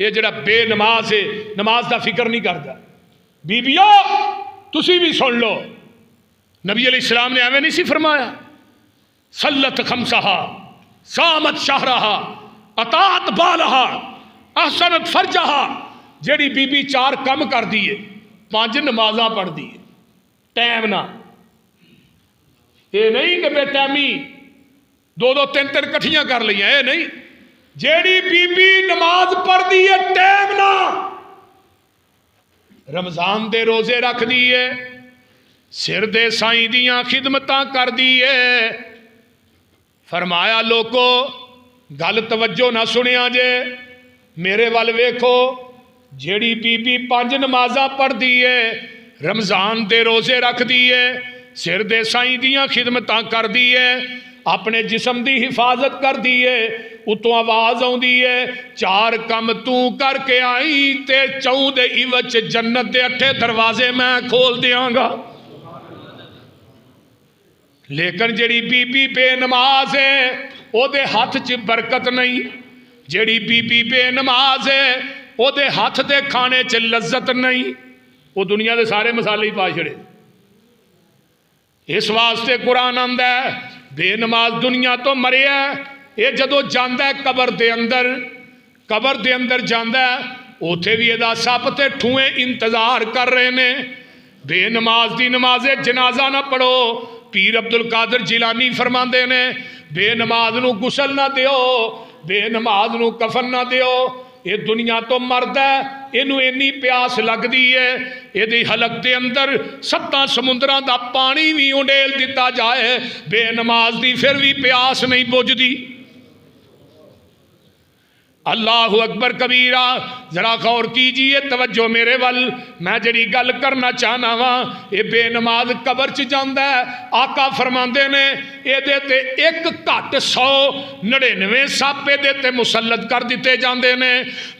یہ جڑا بے نماز ہے نماز دا فکر نہیں کرتا. بیبیو تسی بھی سن لو نبی علیہ السلام نے ایویں نہیں سی فرمایا صلت خمسہا صامت شہرہا اطاعت بالہا احسنت فرجہا. جیڑی بی بی 4 کم کر دیے 5 نمازاں پڑھ دیے ٹائم نہ. یہ نہیں کہ بے ٹائمی 2 3 کٹھیاں کر لیا. یہ نہیں. جیڑی بی بی نماز پڑھ دیے ٹائم نہ رمضان دے روزے رکھ دیے سر دے سائیں دیاں خدمتاں کر دیے. فرمایا لوگو گل توجہ نہ سنیا جے میرے وال ویکھو. جیڑی بی بی 5 نمازاں پڑھ دیے رمضان دے روزے رکھ دیے سر دے سائیں دیاں خدمتاں کر دیے اپنے جسم دی حفاظت کر دیے اتوں آواز آؤں دیے 4 کم تو کر کے آئی تے 4 دے عوض جنت دے 8 دروازے میں کھول دیاں گا. لیکن جیڑی بی بی بے نماز ہے او دے ہاتھ چ برکت نہیں. جیڑی بی بی بے نماز ہے او دے ہاتھ دے کھانے چ لذت نہیں. وہ دنیا دے سارے مسالے ہی پا چھڑے. اس واسطے قرآن آندا ہے بے نماز دنیا تو مریا ہے. یہ جدو جاندا ہے قبر دے اندر جاندا ہے اوتھے بھی ادا سپ تے ٹھوئیں انتظار کر رہے نے. بے نماز دی نماز جنازہ نہ پڑھو. پیر عبد القادر جیلانی فرماندے نے بے نماز نو غسل نہ دیو بے نماز نو کفن نہ دیو. یہ دنیا تو مرد ہے اینو اینی پیاس لگ دی ہے یہ دی حلق دے اندر 7 سمندران دا پانی بھی انڈیل دیتا جائے بے نماز دی پھر بھی پیاس نہیں بجھ دی. اللہ اکبر کبیرہ. ذرا غور کیجئے توجہ میرے ول میں جڑی گل کرنا چاہنا وا. یہ بے نماز قبر چ جاندا ہے آقا فرماندے نے اے دے تے 1 گھٹ 199 سپ دے تے مسلط کر دیتے جاندے نے.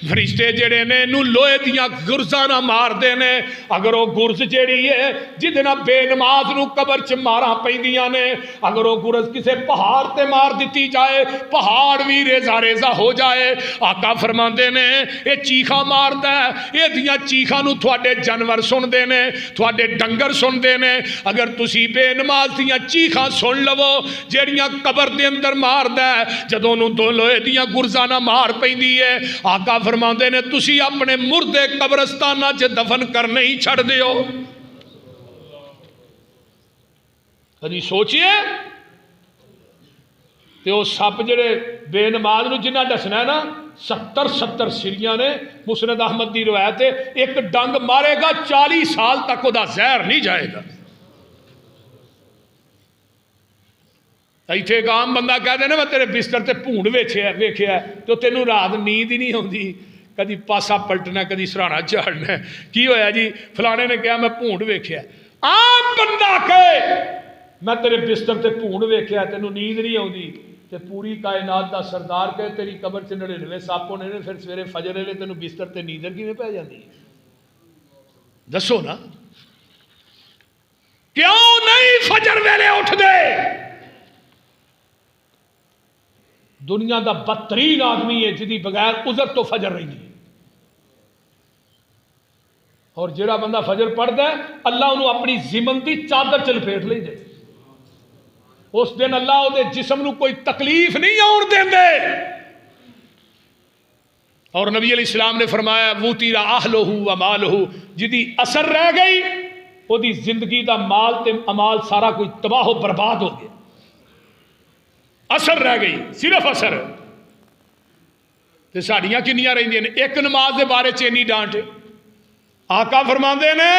فرشتے جڑے نے نو لوہے دیاں گرزاں نہ مار دے نے. اگر وہ گرز جڑی ہے جدنا بے نماز نو قبر چ ماراں پیندیاں نے اگر وہ گرز کسے پہاڑ تے مار دیتی جائے پہاڑ بھی ریزہ ریزہ ہو جائے. آقا فرماندے نے یہ چیخاں ماردا ہے یہ دیاں چیخاں نو تھوڑے جانور سن دے نے تھوڑے ڈنگر سن دے نے. اگر تسی بے نماز دیاں چیخاں سن لو جیڑیاں قبر دے اندر ماردا ہے جدوں نو دو لوہے دیاں گرزاں نہ مار پیندی ہے آقا فرماندے نے تسی اپنے مردے قبرستاناں چ دفن کرنے ہی چھڑ دیو. کدی سوچئے تے وہ سپ جڑے بے نماز نو جنہ دسنا ہے نا 70 سریاں نے. مسند احمد دی روایت ہے 1 ڈنگ مارے گا 40 سال تک وہ دا زہر نہیں جائے گا. ایتھے ایک عام بندہ کہہ دے نا میں تیرے بستر تے بھونڈ ویکھیا تو تینوں رات نیند ہی نہیں ہوندی. کدی پاسا پلٹنا کدی سرہانا جھاڑنا. کی ہویا جی فلانے نے کہا میں بھونڈ ویکھیا. عام بندہ کہے میں تیرے بستر تے بھونڈ ویکھیا تینوں نیند نہیں ہوندی تے پوری کائنات دا سردار کہے تیری قبر چ 99 سپ ہونے نے پھر سویرے فجر ویلے تینوں بستر تے نیندر کیویں پے جاندی دسو نا. کیوں نہیں فجر ویلے اٹھ دے. دنیا دا بدترین آدمی ہے جدی بغیر عذر تو فجر رہی نہیں. اور جڑا بندہ فجر پڑھتا ہے اللہ انہوں اپنی ضمن دی چادر چ لپیٹ لیں دے. اس دن اللہ او دے جسم نو کوئی تکلیف نہیں آن دیندے. اور نبی علیہ السلام نے فرمایا وُتِرَ أَهْلُهُ وَمَالُهُ جدی اثر رہ گئی وہ دی زندگی دا مال تے امال سارا کوئی تباہ و برباد ہو گیا. اثر رہ گئی صرف اثر. تے ساڑیاں کنیاں رہندیاں نے. 1 نماز دے بارے چ نہیں ڈانٹ. آقا فرماندے نے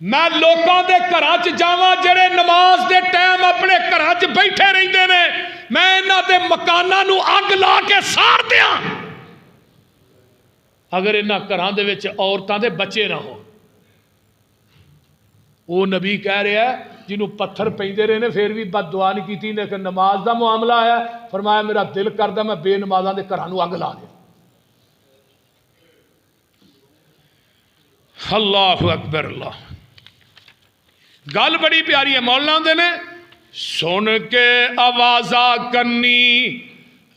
میں لوکاں دے گھراں چ جاواں جڑے نماز دے ٹائم اپنے گھراں چ بیٹھے رہندے نے میں انہاں دے مکاناں نو اگ لا کے ساڑ دیاں اگر انہاں گھراں دے وچ عورتاں دے بچے نہ ہو. وہ نبی کہہ رہا ہے جنہوں پتھر پیندے رہے نے پھر بھی بد دعا نہیں کیتی لیکن نماز دا معاملہ آیا فرمایا میرا دل کردا میں بے نمازاں دے گھراں نو اگ لا دے. اللہ اکبر. اللہ گل بڑی پیاری ہے. مولانا دے نے سن کے آوازاں کنی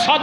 7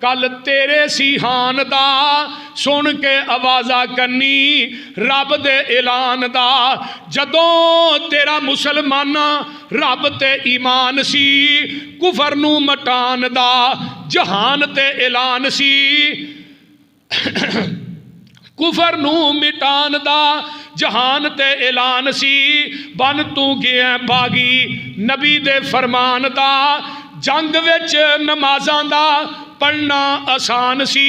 کل تیرے سیحان دا سن کے آوازا کنی رب دے اعلان دا جدوں تیرا مسلمانہ رب تے ایمان سی کفر نو مٹان دا جہان تے اعلان سی کفر نو مٹان دا جہان تے اعلان سی بن تو گیا باغی نبی دے فرمان دا جنگ وچ نمازاں دا پڑھنا آسان سی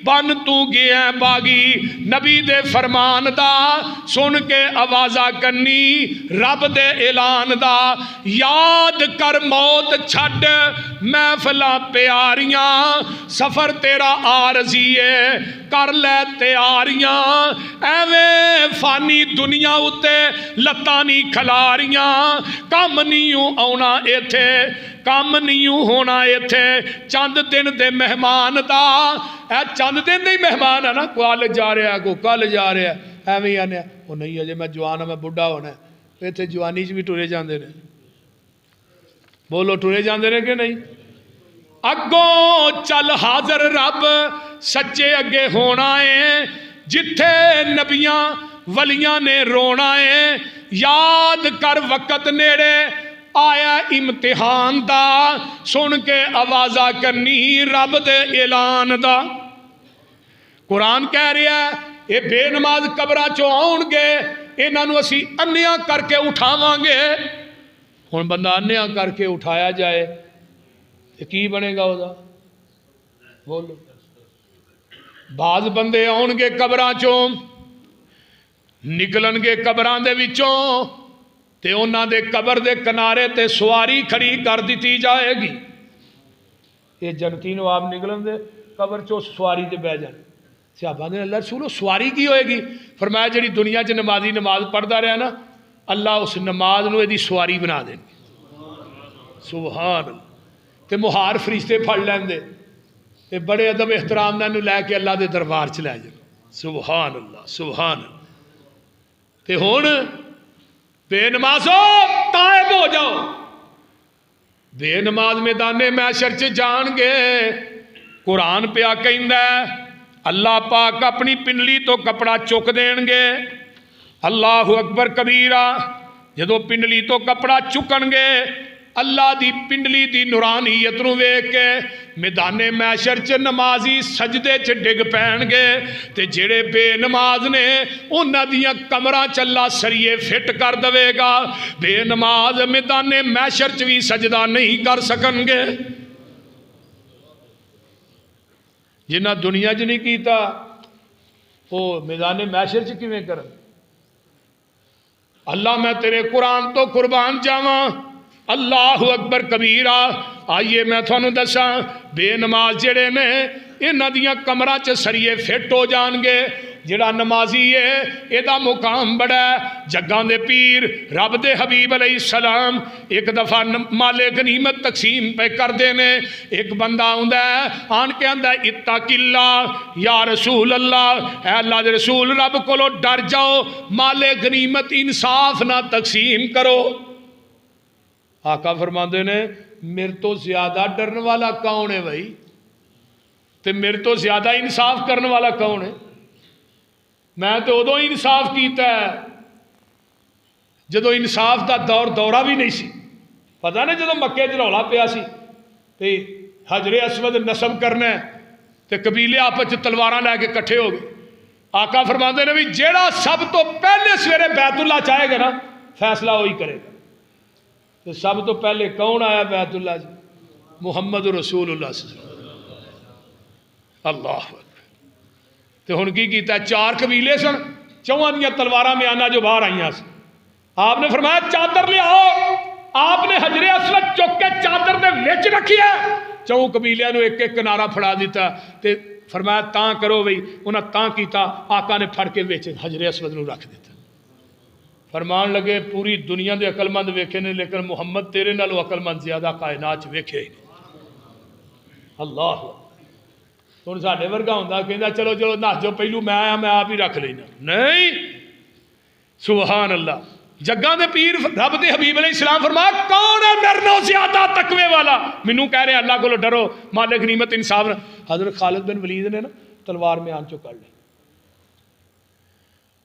بن تو گیا باغی نبی دے فرمان دا سن کے آوازا کنی رب دے اعلان دا یاد کر موت چھڈ محفلاں پیاریاں سفر تیرا عارضی ہے کر لے تیاریاں ایویں فانی دنیا اتے لتاں نہیں کھلاریاں کم نہیں آنا ایتھے کم نہیں ہونا ایتھے چند دن دے مہمان دا اے چند دن دے مہمان ہے نا کل جا رہا ہے کو کل جا رہا ہے ایویں آنے وہ نہیں اجے میں جوان ہوں میں بڑھا ہونا ہے ایتھے جوانی چ بھی ٹرے جاندے نے بولو ٹرے جاندے نے کہ نہیں اگوں چل حاضر رب سچے اگے ہونا ہے جتھے نبیاں ولیاں نے رونا ہے یاد کر وقت نیڑے آیا امتحان دا سن کے آوازا کرنی رب دے اعلان دا قرآن کہہ رہا ہے اے بے نماز قبراں چوں آؤن گے انہاں نو اسی انیاں کر کے اٹھاواں گے ہن بندہ انیاں کر کے اٹھایا جائے تے کی بنے گا او دا بولو بعض بندے آؤن گے قبراں چوں نکلن گے قبراں دے وچوں تے انہاں دے قبر دے کنارے تے سواری کھڑی کر دیتی جائے گی یہ جنتی نواب نکلن دے قبر چو سواری تے بہ جائے صحابہ نے اللہ رسولو سواری کی ہوئے گی فرمایا جڑی دنیا چ نمازی نماز پڑھدا رہا نا اللہ اس نماز نو دی سواری بنا دیں سبحان اللہ تے مہار فرشتے پھڑ لین دے تے بڑے ادب احترام نال لے کے اللہ دے دربار چ لے جائے سبحان اللہ سبحان اللہ تے ہن بے نمازو تائب ہو جاؤ بے نماز میدان محشر چ جان گے قرآن پیا کہندا ہے اللہ پاک اپنی پنڈلی تو کپڑا چک دین گے اللہ اکبر کبیرہ جدو پنڈلی تو کپڑا چکن گے اللہ دی پنڈلی دی نورانیت نو ویکھ کے میدان محشر چ نمازی سجدے چ ڈگ پین گے تے جڑے بے نماز نے انہاں دیاں کمراں چ اللہ سریے فٹ کر دے گا بے نماز میدان محشر چ بھی سجدہ نہیں کر سکن گے جنہاں دنیا چ نہیں کیتا وہ میدان محشر چ کیویں کرن اللہ میں تیرے قرآن تو قربان جاواں اللہ اکبر کبیرہ آئیے میں تھانوں دساں بے نماز جڑے نے انہاں دیاں کمراں چ سریے فٹ ہو جان گے جڑا نمازی ہے ایدا مقام بڑا ہے جگاں دے پیر رب دے حبیب علیہ السلام ایک دفعہ مال غنیمت تقسیم پہ کر دینے ایک بندہ ہوندا ہے آن کے آندا اتق اللہ یا رسول اللہ اے اللہ دے رسول رب کولو ڈر جاؤ مال غنیمت انصاف نہ تقسیم کرو آقا فرماندے نے میرے تو زیادہ ڈرن والا کون ہے بھائی تے میرے تو زیادہ انصاف کرنے والا کون ہے میں تو ادو انصاف کیتا ہے جدو انصاف دا دورہ بھی نہیں سی پتہ نہیں جدو مکے چ رولا پیا سی تے حجر اسود نصب کرنا ہے تے قبیلے آپس تلواراں لے کے کٹھے ہو گئے آقا فرماندے نے بھی جیڑا سب تو پہلے سویرے بیت اللہ چاہے گا نا فیصلہ وہی کرے گا تو سب تو پہلے کون آیا بیت اللہ جی محمد رسول اللہ صلی اللہ علیہ وسلم اللہ تو ہن کی کیتا ہے چار قبیلے سن چواں دیاں تلواراں میں آنا جو باہر آئیاں سن آپ نے فرمایا چادر لے آؤ آپ نے حجر اسود چک کے چادر دے وچ رکھی ہے چوں قبیلیاں نو ایک ایک کنارہ پھڑا دیتا تے فرمایا تاں کرو بھئی انہاں تاں کیتا آقا نے پھڑ کے وچ حجر اسود نو رکھ دیتا فرمان لگے پوری دنیا دے عقل مند ویکھے نے لیکن محمد تیرے نالوں عقل مند زیادہ کائنات ویکھے ہی نہیں اللہ ہن ساڈے ورگا ہوندا کہندا چلو چلو نس جو پہلو میں آیا میں آپ ہی رکھ لینا نہیں سبحان اللہ جگاں دے پیر رب دے حبیب علیہ السلام فرمایا کون ہے میرے نو زیادہ تقوی والا؟ مینوں کہہ رہے اللہ کو ڈرو، مالک نعمت انصاف۔ حضرت خالد بن ولید نے نا تلوار میں آن چو کر لی۔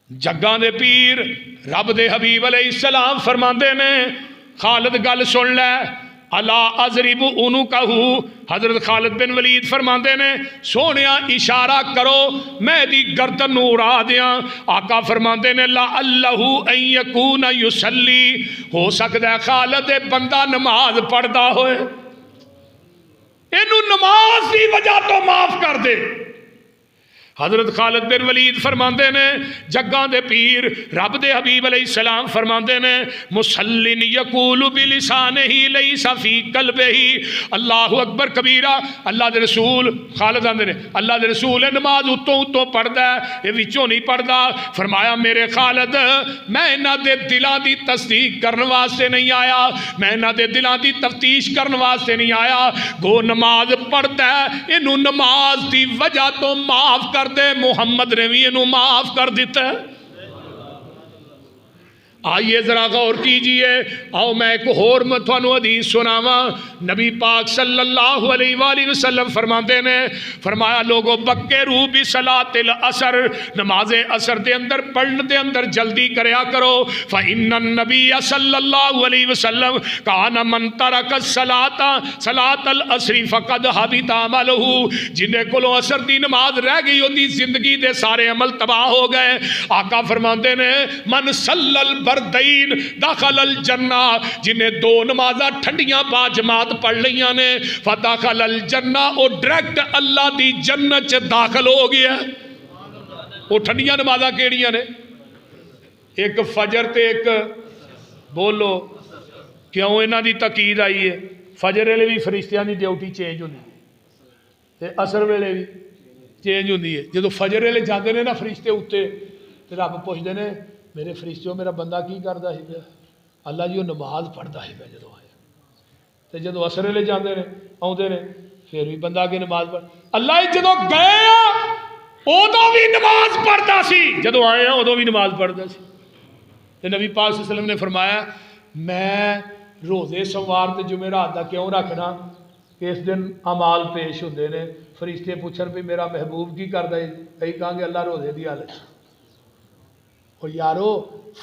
جگاں دے پیر رب دے حبیب علیہ السلام فرماندے نے خالد گل سن لے، الا اضرب عنقہ، حضرت خالد بن ولید فرماندے نے سونیا اشارہ کرو میں دی گردن نو اڑا دیاں۔ آقا فرماندے نے لعلہ ان یکون یصلی، ہو سکتا ہے خالد بندہ نماز پڑھدا ہوئے، اینو نماز دی وجہ تو معاف کر دے۔ حضرت خالد بن ولید فرماندے نے جگاں دے پیر رب دے حبیب علیہ السلام فرماندے نے مسلن یقول بلسانہ لیس فی قلبہ اللہ اکبر کبیرہ۔ اللہ دے رسول خالد آندے نے اللہ دے رسول نماز اتوں اتوں پڑھدا ہے، یہ وچوں نہیں پڑھدا۔ فرمایا میرے خالد میں انہاں دے دلاں دی تصدیق کرن واسطے نہیں آیا، میں انہاں دے دلاں دی تفتیش کرن واسطے نہیں آیا، گو نماز پڑھدا ہے اینو نماز دی وجہ تو معاف کر دے، محمد نے بھی انہوں معاف کر دیتا ہے۔ آئیے ذرا غور کیجئے، آؤ میں ایک اور تھانوں حدیث سناواں۔ نبی پاک صلی اللہ علیہ وآلہ وسلم فرماندے نے فرمایا لوگو بکروا بصلاۃ العصر، نماز عصر دے اندر پڑھن دے اندر جلدی کریا کرو۔ فإن النبی صلی اللہ علیہ وسلم کان من ترک صلاۃ العصر فقد حبط عملہ، جنہیں کولوں عصر دی نماز رہ گئی ہوندی زندگی دے سارے عمل تباہ ہو گئے۔ آقا فرماندے نے من صلی البردین داخل الجنہ، جنہیں دو نمازاں ٹھنڈیاں با جماعت پڑھ لیاں نے فداخل الجنہ، او ڈائریکٹ اللہ دی جنت چ داخل ہو گیا۔ وہ ٹھنڈیاں نمازاں کیڑیاں نے؟ ایک فجر تے ایک بولو کیوں انہاں دی تاکید آئی ہے؟ فجر ویلے بھی فرشتیاں دی ڈیوٹی چینج ہوندی ہے تے عصر ویلے بھی چینج ہوندی ہے۔ جدوں فجر ویلے جاندے نے نا فرشتے اوتے تے رب پوچھدے نے میرے فرشتیوں میرا بندہ کی کردا ہے پیا؟ اللہ جی وہ نماز پڑھدا ہے پیا جدوں آیا۔ تے جدوں عصر ویلے جاندے نے آوندے نے پھر بھی بندہ کے نماز پڑھ، اللہ جدوں گئے ادوں بھی نماز پڑھدا سی، جدوں آئے ہیں ادوں بھی نماز پڑھدا سی۔ تے نبی پاک صلی اللہ علیہ وسلم نے فرمایا میں روزے سوار تے جمعرات دا کیوں رکھنا کہ اس دن اعمال پیش ہوندے نے، فرشتے پوچھن بھی میرا محبوب کی کردا ہے، کئی کہاں گے اللہ روزے دی حالت۔ اور یارو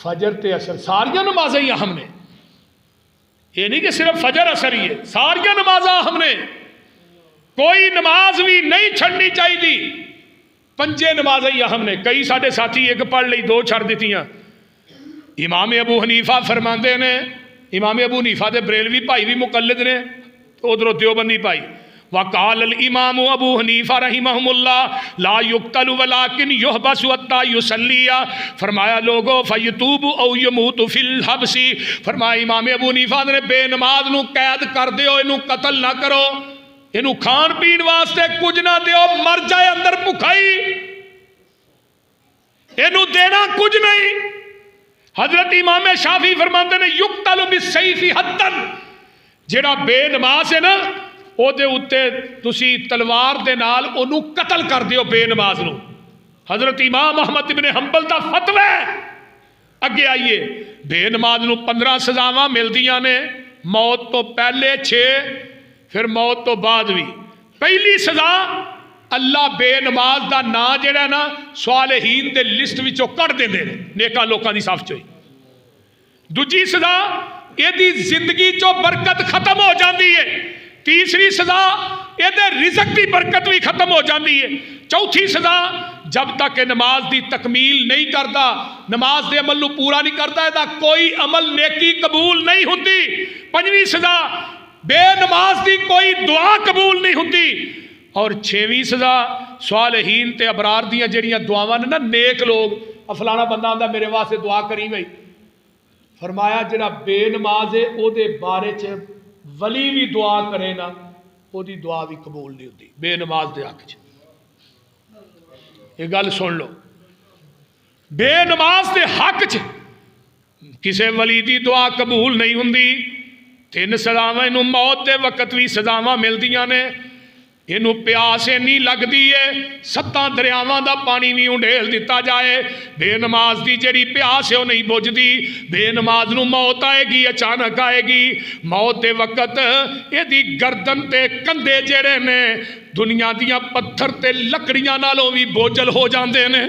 فجر تے عصر ساریاں نمازیں ہی اہم نے، یہ نہیں کہ صرف فجر عصر ہی ہے، ساریاں نمازیں اہم نے، کوئی نماز بھی نہیں چھڑنی چاہیے۔ پنجے نمازیں ہی اہم نے، کئی ساڈے ساتھی ایک پڑھ لی دو چھڑ دیتیاں۔ امام ابو حنیفہ فرماندے نے، امام ابو حنیفہ دے بریلوی بھائی بھی مقلد نے، ادھروں دیوبندی بھائی۔ وقال الامام ابو حنیفہ رحمہ اللہ لا یقتل ولکن یحبس حتی یصلی، فرمایا لوگو فیتوب او یموت فی الحبس، فرمایا امام ابو حنیفہ نے بے نماز نو قید کر دیو، اینو قتل نہ کرو، اینو کھان پین واسطے کچھ نہ دیو، مر جائے اندر بھکھائی، اینو دینا کچھ نہیں۔ حضرت امام شافعی فرماتے نے یقتل بالسیف حدن، جڑا بے نماز ہے نا او دے اتے تسی تلوار دے نال انہوں قتل کر دیو بے نماز نو۔ حضرت امام احمد بن حنبل دا فتوی اگے آئیے، بے نماز نو 15 سزاواں ملدیاں نے، موت تو پہلے 6 پھر موت تو بعد بھی۔ پہلی سزا اللہ بے نماز دا نا جڑا نا صالحین دے لسٹ وچوں کٹ دیندے نے، نیکاں لوکاں دی صف چوئی۔ دوجی سزا یہ دی زندگی چو برکت ختم ہو جاندی ہے۔ تیسری سزا یہ دے رزق دی برکت بھی ختم ہو جاندی ہے۔ چوتھی سزا جب تک نماز دی تکمیل نہیں کرتا، نماز دے عمل نو پورا نہیں کرتا، دا کوئی عمل نیکی قبول نہیں ہوتی۔ پنجویں سزا بے نماز دی کوئی دعا قبول نہیں ہوتی۔ اور 6ویں سزا صالحین تے ابرار دیاں جڑیاں دعاواں نے نا، نیک لوگ فلانا بندہ آندا میرے واسطے دعا کری بھائی، فرمایا جڑا بے نماز ہے او دے بارے چ ولی بھی دعا کرے نا او دی دعا بھی قبول نہیں ہوتی بے نماز دے حق چ۔ یہ گل سن لو، بے نماز دے حق چ کسے ولی دی دعا قبول نہیں ہوندی۔ 3 سزاواں نو موت دے وقت بھی سزاواں ملدیاں نے، ਇਹਨੂੰ ਪਿਆਸ ਇੰਨੀ ਲੱਗਦੀ ਏ 7 ਦਰਿਆਵਾਂ ਦਾ ਪਾਣੀ ਵੀ ਉੰਡੇਲ ਦਿੱਤਾ ਜਾਏ, ਬੇਨਮਾਜ਼ ਦੀ ਜਿਹੜੀ ਪਿਆਸ ਹੈ ਉਹ ਨਹੀਂ ਬੁਝਦੀ। ਬੇਨਮਾਜ਼ ਨੂੰ ਮੌਤ ਆਏਗੀ, ਅਚਾਨਕ ਆਏਗੀ। ਮੌਤ ਦੇ ਵਕਤ ਇਹਦੀ ਗਰਦਨ ਤੇ ਕੰਧੇ ਜਿਹੜੇ ਨੇ ਦੁਨੀਆ ਦੀਆਂ ਪੱਥਰ ਤੇ ਲੱਕੜੀਆਂ ਨਾਲੋਂ ਵੀ ਬੋਝਲ ਹੋ ਜਾਂਦੇ ਨੇ।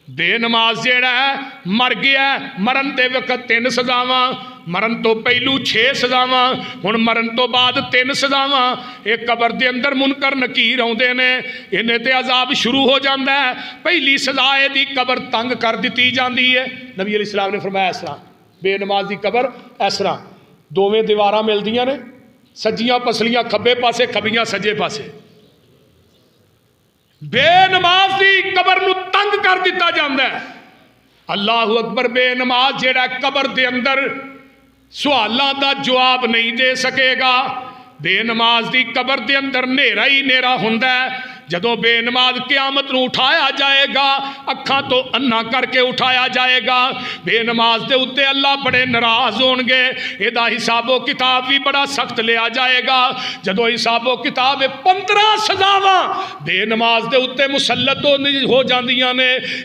ਬੇਨਮਾਜ਼ ਜਿਹੜਾ ਮਰ ਗਿਆ, ਮਰਨ ਦੇ ਵਕਤ 3 ਸਜ਼ਾਵਾਂ, ਮਰਨ ਤੋਂ ਪਹਿਲੂ 6 ਸਜ਼ਾਵਾਂ, ਹੁਣ ਮਰਨ ਤੋਂ ਬਾਅਦ 3 ਸਜ਼ਾਵਾਂ। ਇਹ ਕਬਰ ਦੇ ਅੰਦਰ ਮੁਨਕਰ ਨਕੀਰ ਆਉਂਦੇ ਨੇ, ਇਹਨੇ ਤੇ ਅਜ਼ਾਬ ਸ਼ੁਰੂ ਹੋ ਜਾਂਦਾ ਹੈ। ਪਹਿਲੀ ਸਜ਼ਾ ਇਹਦੀ ਕਬਰ ਤੰਗ ਕਰ ਦਿੱਤੀ ਜਾਂਦੀ ਹੈ। ਨਬੀ ਅਲੀ ਸਲਾਮ ਨੇ ਫਰਮਾਇਆ ਇਸ ਤਰ੍ਹਾਂ, ਬੇਨਮਾਜ਼ ਦੀ ਕਬਰ ਇਸ ਤਰ੍ਹਾਂ, ਦੋਵੇਂ ਦੀਵਾਰਾਂ ਮਿਲਦੀਆਂ ਨੇ, ਸੱਜੀਆਂ ਪਸਲੀਆਂ ਖੱਬੇ ਪਾਸੇ, ਖੱਬੀਆਂ ਸੱਜੇ ਪਾਸੇ। ਬੇਨਮਾਜ਼ ਦੀ ਕਬਰ ਨੂੰ ਤੰਗ ਕਰ ਦਿੱਤਾ ਜਾਂਦਾ ਹੈ। ਅੱਲਾਹੁ ਅਕਬਰ। ਬੇਨਮਾਜ਼ ਜਿਹੜਾ ਕਬਰ ਦੇ ਅੰਦਰ ਸਵਾਲਾਂ ਦਾ ਜਵਾਬ ਨਹੀਂ ਦੇ ਸਕੇਗਾ। ਬੇਨਮਾਜ਼ ਦੀ ਕਬਰ ਦੇ ਅੰਦਰ ਹਨੇਰਾ ਹੀ ਹਨੇਰਾ ਹੁੰਦਾ ਹੈ। ਜਦੋਂ ਬੇਨਮਾਜ਼ ਕਿਆਮਤ ਨੂੰ ਉਠਾਇਆ ਜਾਏਗਾ, ਅੱਖਾਂ ਤੋਂ ਅੰਨਾ ਕਰਕੇ ਉਠਾਇਆ ਜਾਏਗਾ, ਬੇਨਮਾਜ਼ ਦੇ ਉੱਤੇ ਅੱਲਾਹ ਬੜੇ ਨਾਰਾਜ਼ ਹੋਣਗੇ। ਇਹਦਾ ਹਿਸਾਬੋ ਕਿਤਾਬ ਵੀ ਬੜਾ ਸਖਤ ਲਿਆ ਜਾਏਗਾ। ਜਦੋਂ ਹਿਸਾਬੋ ਕਿਤਾਬ 15 ਸਜ਼ਾਵਾਂ ਬੇਨਮਾਜ਼ ਦੇ ਉੱਤੇ ਮੁਸੱਲਤ ਹੋ ਜਾਂਦੀਆਂ ਨੇ।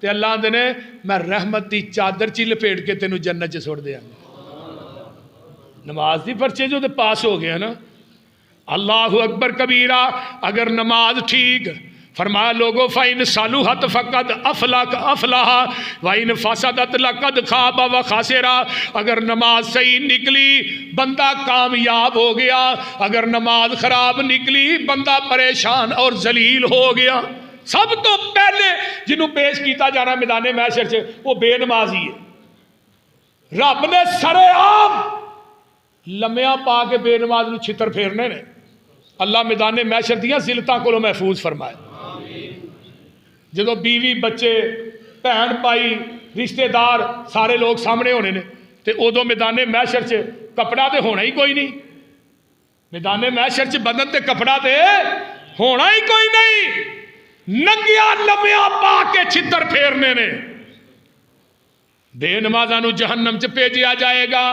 تے اللہ آندے نے میں رحمت دی چادر چی لپیٹ کے تینوں جنت چ سٹ دیا. نماز دی پرچے جو تے پاس ہو گیا نا. اللہ اکبر کبیرہ. اگر نماز ٹھیک فرمایا لوگوں فَإِنْ صَلُحَتْ فَقَدْ أَفْلَحَ وَإِنْ فَسَدَتْ لَقَدْ خَابَ وَخَسِرَ. اگر نماز صحیح نکلی بندہ کامیاب ہو گیا، اگر نماز خراب نکلی بندہ پریشان اور ذلیل ہو گیا. سب تو پہلے جنہوں پیش کیتا جانا میدان محشر سے وہ بے نمازی ہے. رب نے سرے عام لمیاں پا کے بے نماز نو چھتر پھیرنے نے. اللہ میدان محشر دیاں ذلتاں کو محفوظ فرمائے. جدو بیوی بچے بھن بھائی رشتہ دار سارے لوگ سامنے ہونے نے تے ادو میدان محشر چ کپڑا تے ہونا ہی کوئی نہیں. میدان محشر چ بدن تے کپڑا تے ہونا ہی کوئی نہیں. ننگیا لمیاں پا کے چھتر پھیرنے نے. بے نمازاں نو جہنم چ بھیجیا جائے گا.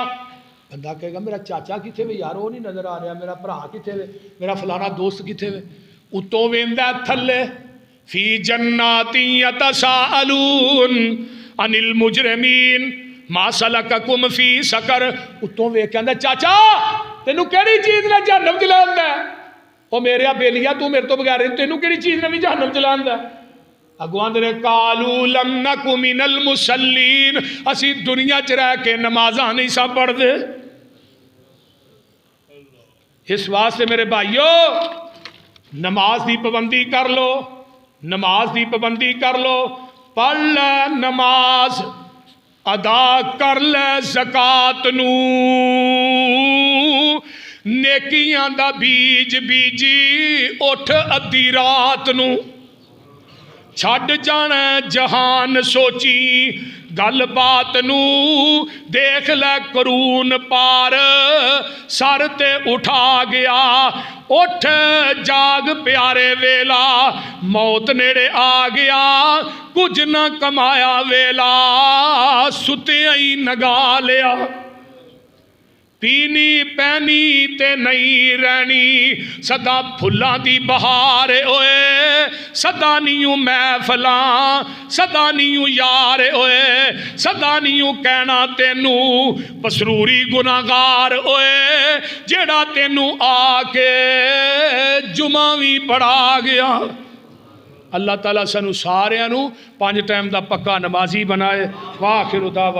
بندہ کہے گا میرا چاچا کتنے وے یار وہ نہیں نظر آ رہا، میرا بھرا کتنے وے، میرا فلانا دوست کتنے وے. اتوں ویندا تھلے فی جنات یتساءلون عن المجرمین ما سلککم فی سقر. اتوں ویکھ کہندا چاچا تینوں کیڑی چیز نے جہنم چ لاندا ہے؟ او میرے بیلیا تو میرے تو بغیر تینوں کیڑی چیز نے بھی جہنم چ لاندا ہے؟ اگوں آندے نے قالوا لم نک من المصلین. اسی دنیا چ رہ کے نمازاں نہیں سا پڑھدے. اس واسطے میرے بھائیو نماز دی پابندی کر لو، نماز دی پابندی کر لو. پڑھ لے نماز، ادا کر لے زکات نو، نیکیاں دا بیج بیجی اٹھ ادھی رات نو. چھڈ جانا جہان سوچی گل بات نو، دیکھ لے قرون پار سر تے اٹھا گیا. اٹھ جاگ پیارے ویلا موت نیڑے آ گیا. کچھ نہ کمایا ویلا ستے ہی نگا لیا. پینی پینی تے نہیں رہنی سدا پھلاں دی بہار ہوئے. سدا نیوں محفلاں سدا نیوں یار ہوئے. سدا نیوں کہنا تینوں پسروری گناہگار ہوئے جیڑا تینوں آ کے جمعہ بھی پڑھا گیا. اللہ تعالیٰ سانو ساریاں نو 5 ٹائم دا پکا نمازی بنائے. واخر دعوانا